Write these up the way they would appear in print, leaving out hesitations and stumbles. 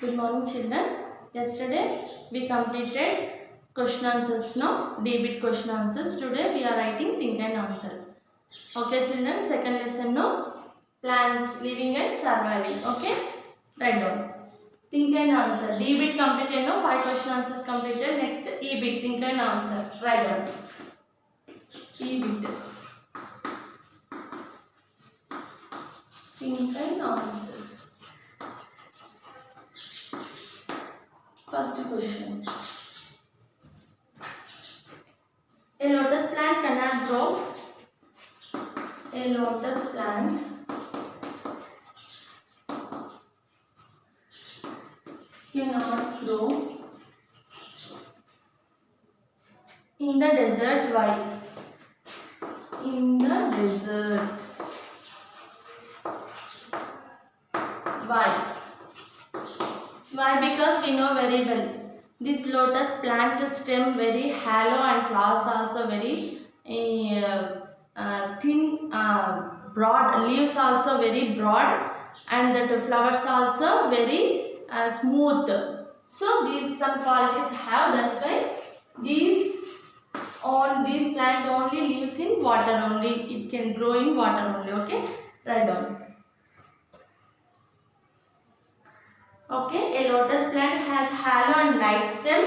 Good morning, children. Yesterday we completed question answers. No, D-bit question answers. Today we are writing think and answer. Okay, children. Second lesson. No, plants living and surviving. Okay, write down. Think and answer. D-bit completed. No, 5 question answers completed. Next E-bit. Think and answer. Write down. E-bit. Think and answer. First question. A lotus plant cannot grow. A lotus plant cannot grow in the desert. Why? In the desert. Why? Why? Because we know very well. This lotus plant stem very hollow and flowers also very thin, broad. Leaves also very broad, and that flowers also very smooth. So these some qualities have. That's why these plant only lives in water only. It can grow in water only. Okay, write down. Okay, a lotus plant has hollow and light stem.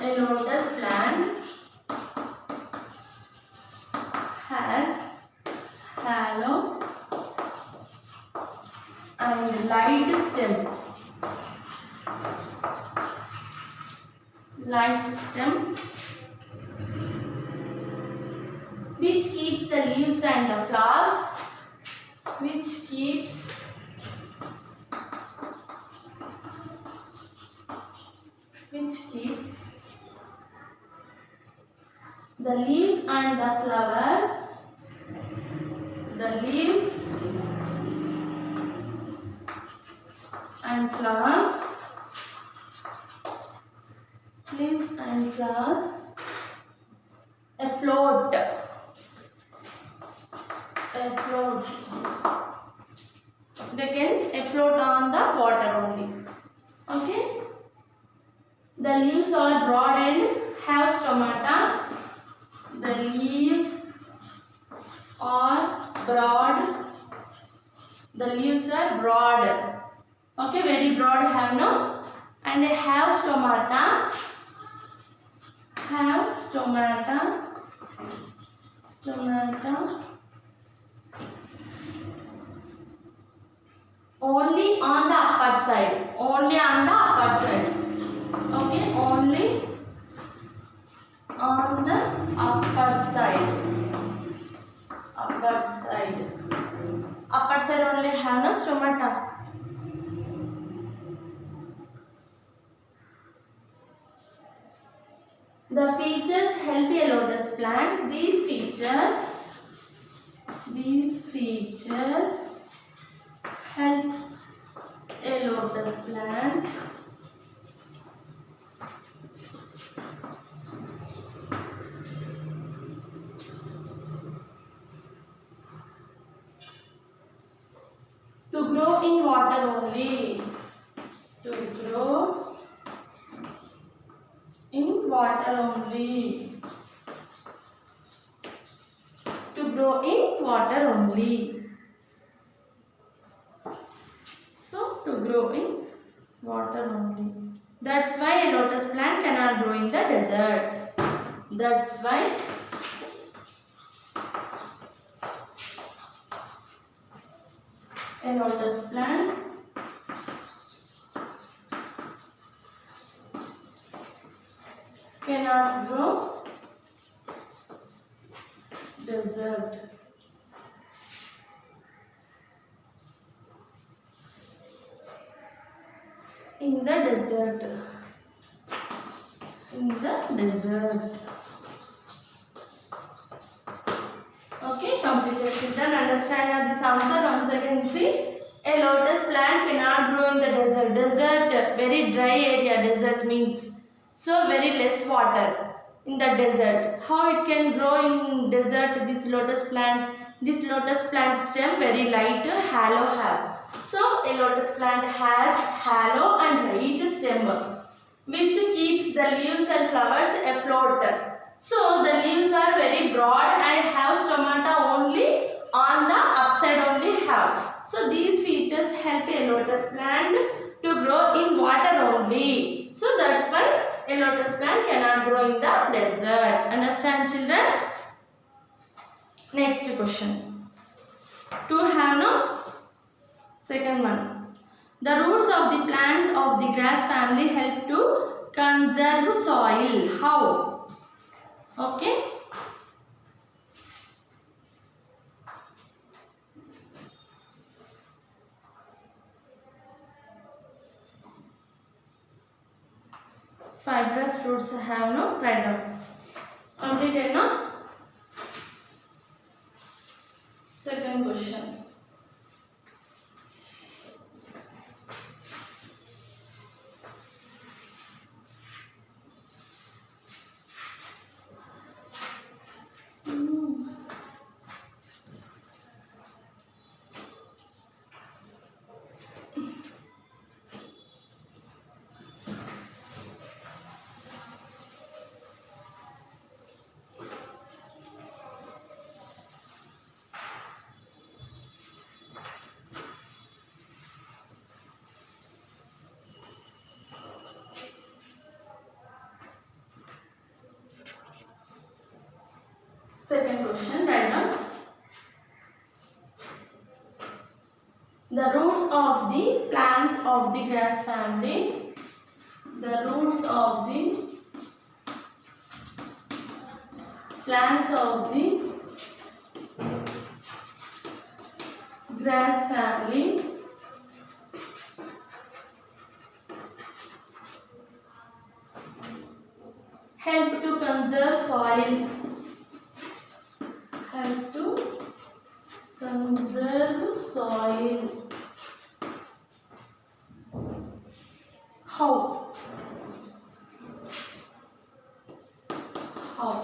A lotus plant has hollow and light stem. Light stem which keeps the leaves and the flowers. Which keeps the leaves and the flowers, the leaves and flowers afloat. They can afloat on the water only. Okay. The leaves are broad and have stomata. The leaves are broad. The leaves are broad. Okay, very broad have no, and they have stomata. Have stomata. Only on the upper side. Only on the upper side. Okay, only on the upper side. Upper side only have no stomata. The features help a lotus plant. These features help a lotus plant to grow in water only. To grow in water only. To grow in water only. So, to grow in water only. That's why a lotus plant cannot grow in the desert. That's why a lotus plant cannot grow desert. In the desert. Okay, completed. Children, understand this answer. Once again, see, a lotus plant cannot grow in the desert. Desert, very dry area. Desert means so very less water in the desert. How it can grow in desert? This lotus plant this lotus plant stem very light halo have. So a lotus plant has halo and light stem which keeps the leaves and flowers afloat. So the leaves are very broad and have stomata only on the upside only have. So these features help a lotus plant to grow in water only. So that's why a lotus plant cannot grow in the desert. Understand, children? Next question. To have no second one. The roots of the plants of the grass family help to conserve soil. How? Okay. Fibrous roots have no right down. Completed no? Second question. Second question, write down. The roots of the plants of the grass family. The roots of the plants of the grass family help to conserve soil. Help to conserve soil. How? How?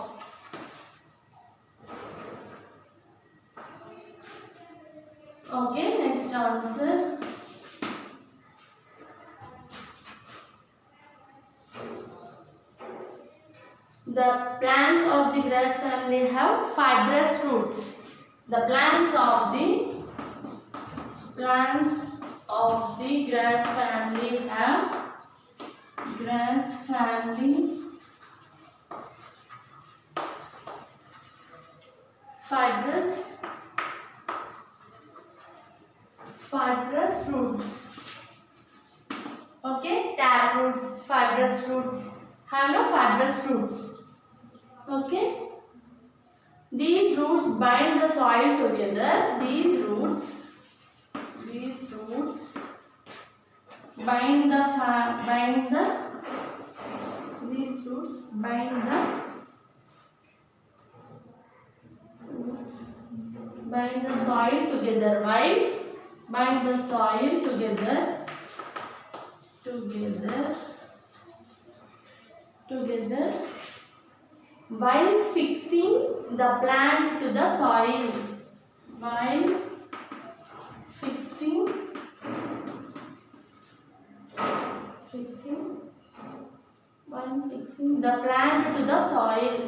Okay, next answer. The plants of the grass family have fibrous roots. The plants of the grass family have fibrous roots. Okay, tap roots, fibrous roots have no fibrous roots. Okay, these roots bind the soil together. These roots bind the soil together. Why? Bind the soil together while fixing the plant to the soil. While fixing the plant to the soil.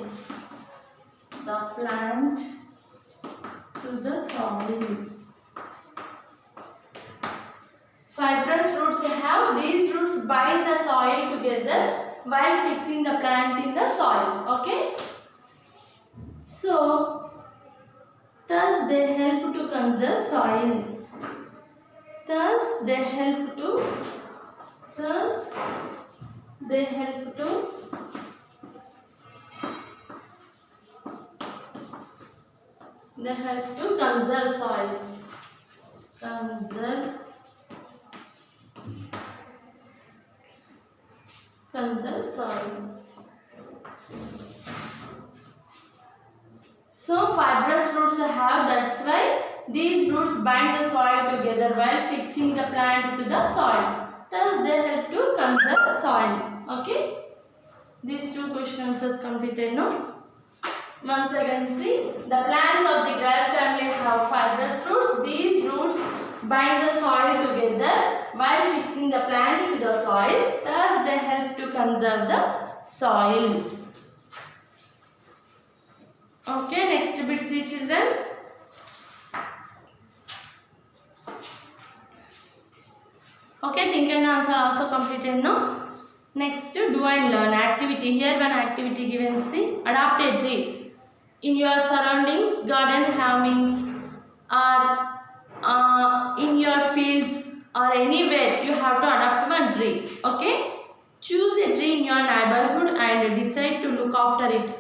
Fibrous roots have, these roots bind the soil together while fixing the plant in the soil. Okay. So, thus they help to conserve soil. Thus they help to conserve soil. Conserve soil. So fibrous roots have, that's why these roots bind the soil together while fixing the plant to the soil. Thus they help to conserve soil. Okay. These two question answers completed, no? Once again, see, the plants of the grass family have fibrous roots. These roots bind the soil together while fixing the plant to the soil. Thus, they help to conserve the soil. Okay, next bit, see children. Okay, think and answer also completed now. Next, do and learn activity. Here one activity given, see, adopt a tree. In your surroundings, garden have means or in your fields or anywhere you have to adopt one tree. Okay, choose a tree in your neighborhood and decide to look after it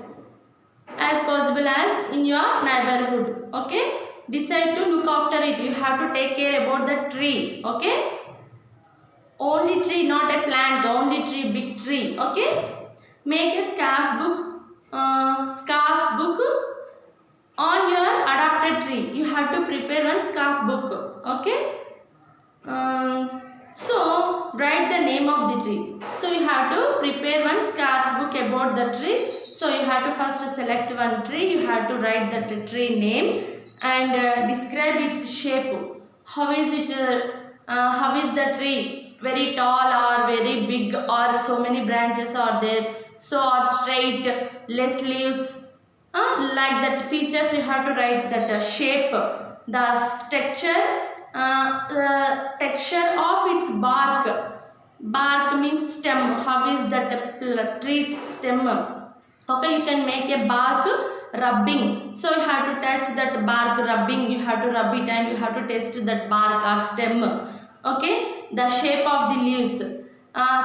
as possible as in your neighborhood. Okay, decide to look after it. You have to take care about the tree. Okay, only tree, not a plant, only tree, big tree. Okay, make a scarf book on your adopted tree. You have to prepare one scarf book. Okay, so write the name of the tree. So you have to prepare one scarf book about the tree. So you have to first select one tree. You have to write the tree name and describe its shape. How is it? How is the tree? Very tall or very big, or so many branches are there? So or straight, less leaves. Like that features you have to write that shape, the texture. The texture of its bark. Bark means stem. How is that tree stem? Okay, you can make a bark rubbing. So you have to touch that bark rubbing. You have to rub it and you have to taste that bark or stem. Okay, the shape of the leaves.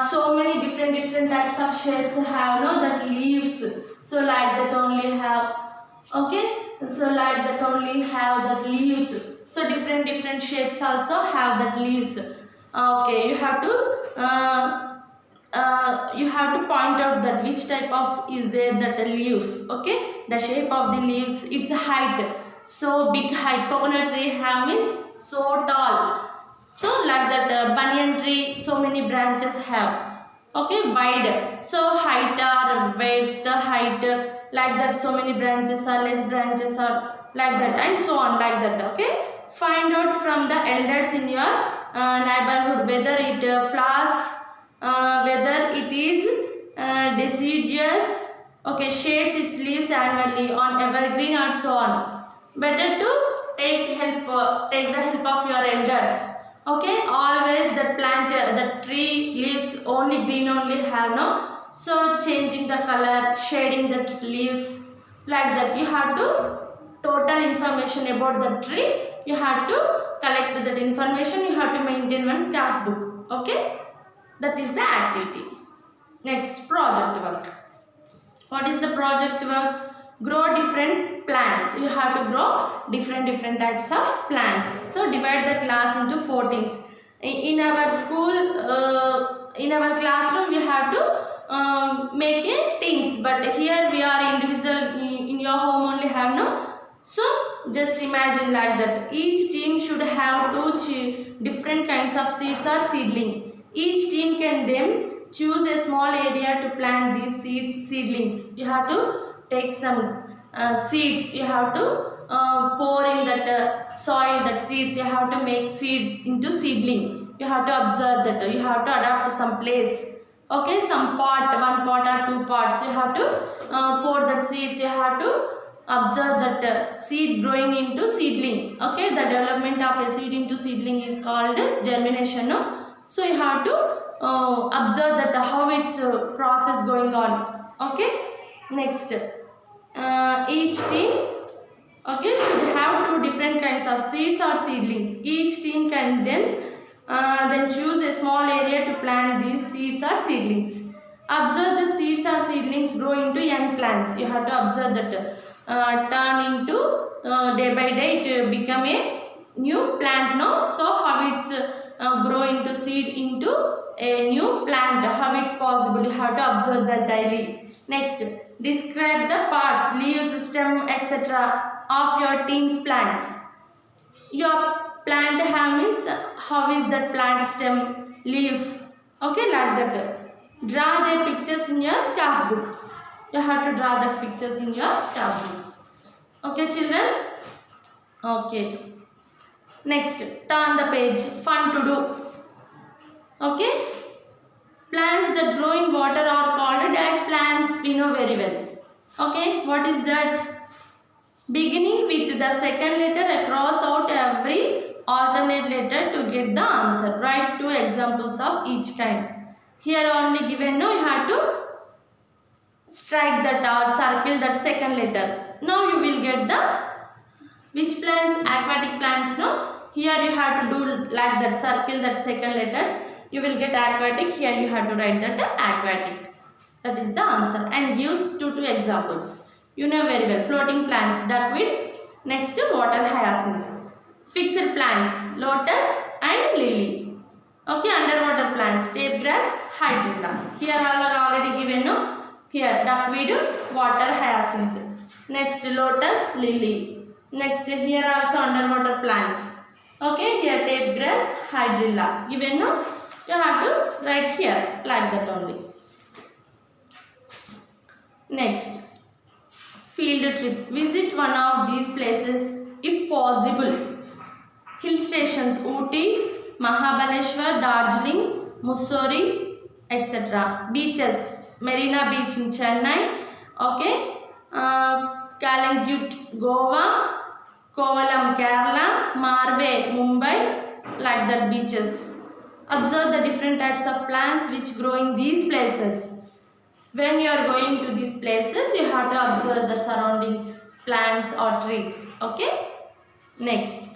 So many different types of shapes have that leaves. So like that only have. Okay, so like that only have that leaves. So different shapes also have that leaves. Okay, you have to point out that which type of is there that leaf. Okay, the shape of the leaves, its height. So big height. Coconut tree have means so tall. So like that banyan tree, so many branches have. Okay, wide. So height or width, height, like that. So many branches or less branches or like that, and so on like that. Okay. Find out from the elders in your neighborhood whether it flowers, whether it is deciduous. Okay, shades its leaves annually on evergreen and so on. Better to take the help of your elders. Okay, always the plant, the tree leaves only green only have no. So changing the color, shading the leaves like that. You have to total information about the tree. You have to collect that information. You have to maintain one scarf book. Okay, that is the activity. Next, project work. What is the project work? Grow different plants. You have to grow different types of plants. So divide the class into 4 teams. In our school, in our classroom, we have to make a teams. But here we are individual. In your home only have no. So just imagine like that. Each team should have 2 different kinds of seeds or seedling. Each team can then choose a small area to plant these seedlings. You have to take some seeds. You have to pour in that soil, that seeds. You have to make seed into seedling. You have to observe that. You have to adapt some place. Okay, some pot, 1 pot or 2 pots. You have to pour that seeds. You have to observe that seed growing into seedling. Okay, the development of a seed into seedling is called germination. No? So you have to observe that how its process going on. Okay, next, each team should have 2 different kinds of seeds or seedlings. Each team can then choose a small area to plant these seeds or seedlings. Observe the seeds or seedlings grow into young plants. You have to observe that turn into day by day it become a new plant now. So how it's grow into seed into a new plant, how it's possible. You have to observe that daily. Next, describe the parts, leaves, stem, etc. of your team's plants. Your plant have means how is that plant stem, leaves. Okay, like that. Draw their pictures in your scarf book. you have to draw the pictures in your scrapbook. Okay children? Okay. Next, turn the page. Fun to do. Okay. Plants that grow in water are called dash plants. We know very well. Okay. What is that? Beginning with the second letter, cross out every alternate letter to get the answer. Write 2 examples of each kind. Here only given no, you have to strike that or circle that second letter. Now you will get the which plants? Aquatic plants, no? Here you have to do like that, circle that second letters. You will get aquatic. Here you have to write that aquatic. That is the answer. And use 2 examples. You know very well. Floating plants, duckweed. Next, water hyacinth. Fixed plants, lotus and lily. Okay, underwater plants, tape grass, hydrilla. Here all are already given, no? Here, duckweed, water hyacinth. Next, lotus, lily. Next, here also underwater plants. Okay, here tape grass, hydrilla. Given, no? You have to write here like that only. Next, field trip. Visit one of these places if possible. Hill stations, Ooty, Mahabaleshwar, Darjeeling, Mussoorie, etc. Beaches, Marina Beach in Chennai. Okay, Calangute, Goa. Kovalam, Kerala, Marve, Mumbai, like that beaches. Observe the different types of plants which grow in these places. When you are going to these places, you have to observe the surroundings, plants or trees. Okay? Next,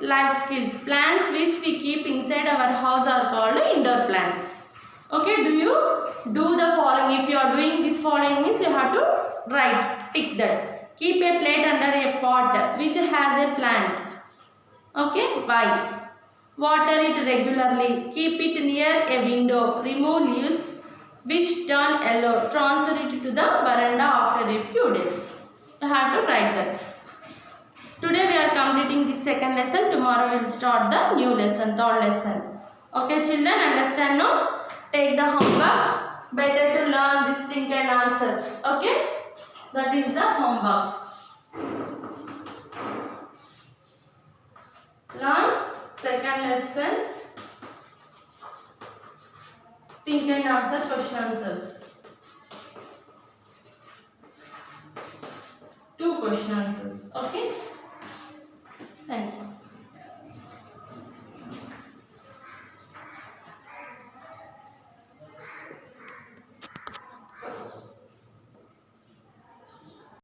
life skills. Plants which we keep inside our house are called indoor plants. Okay, do you do the following? If you are doing this following means you have to write, tick that. Keep a plate under a pot which has a plant. Okay, why? Water it regularly. Keep it near a window. Remove leaves which turn yellow. Transfer it to the veranda after a few days. You have to write that. Today we are completing the second lesson. Tomorrow we will start the new lesson, third lesson. Okay children, understand now? Take the homework. Better to learn this think and answers. Okay? That is the homework. Learn second lesson. Think and answer question answers. 2 question answers. Okay.